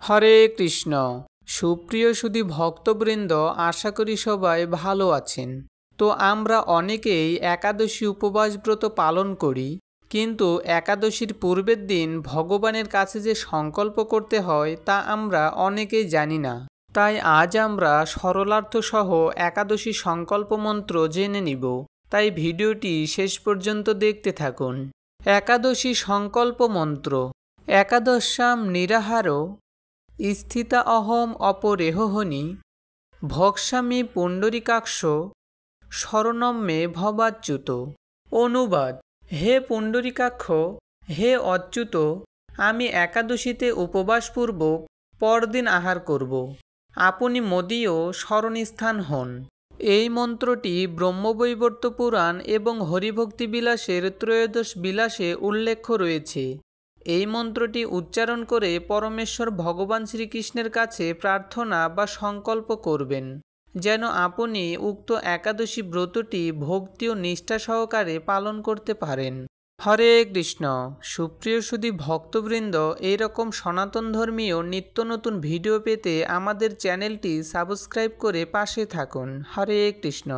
হরে কৃষ্ণ। সুপ্রিয় সুধী ভক্তবৃন্দ, আশা করি সবাই ভালো আছেন। তো আমরা অনেকেই একাদশী উপবাস ব্রত পালন করি, কিন্তু একাদশীর পূর্বের দিন ভগবানের কাছে যে সংকল্প করতে হয় তা আমরা অনেকেই জানি না। তাই আজ আমরা সরলার্থ সহ একাদশী সংকল্প মন্ত্র জেনে নিব। তাই ভিডিওটি শেষ পর্যন্ত দেখতে থাকুন। একাদশী সংকল্প মন্ত্র। একাদশ্যাম নিরাহারো স্থিতা অহম অপরেহহনি ভক্ষ্যামি পুণ্ডরীকাক্ষ শরণম মে ভবাচ্যুত। অনুবাদ: হে পুণ্ডরীকাক্ষ, হে অচ্যুত, আমি একাদশীতে উপবাসপূর্বক পরদিন আহার করব। আপনি মদীয় শরণস্থান হন। এই মন্ত্রটি ব্রহ্মবৈবর্ত পুরাণ এবং হরিভক্তি বিলাসের ত্রয়োদশ বিলাসে উল্লেখ রয়েছে। এই মন্ত্রটি উচ্চারণ করে পরমেশ্বর ভগবান শ্রীকৃষ্ণের কাছে প্রার্থনা বা সংকল্প করবেন যেন আপনি উক্ত একাদশী ব্রতটি ভক্তি ও নিষ্ঠা সহকারে পালন করতে পারেন। হরে কৃষ্ণ। সুপ্রিয় সুধী ভক্তবৃন্দ, এইরকম সনাতন ধর্মীয় নিত্য নতুন ভিডিও পেতে আমাদের চ্যানেলটি সাবস্ক্রাইব করে পাশে থাকুন। হরে কৃষ্ণ।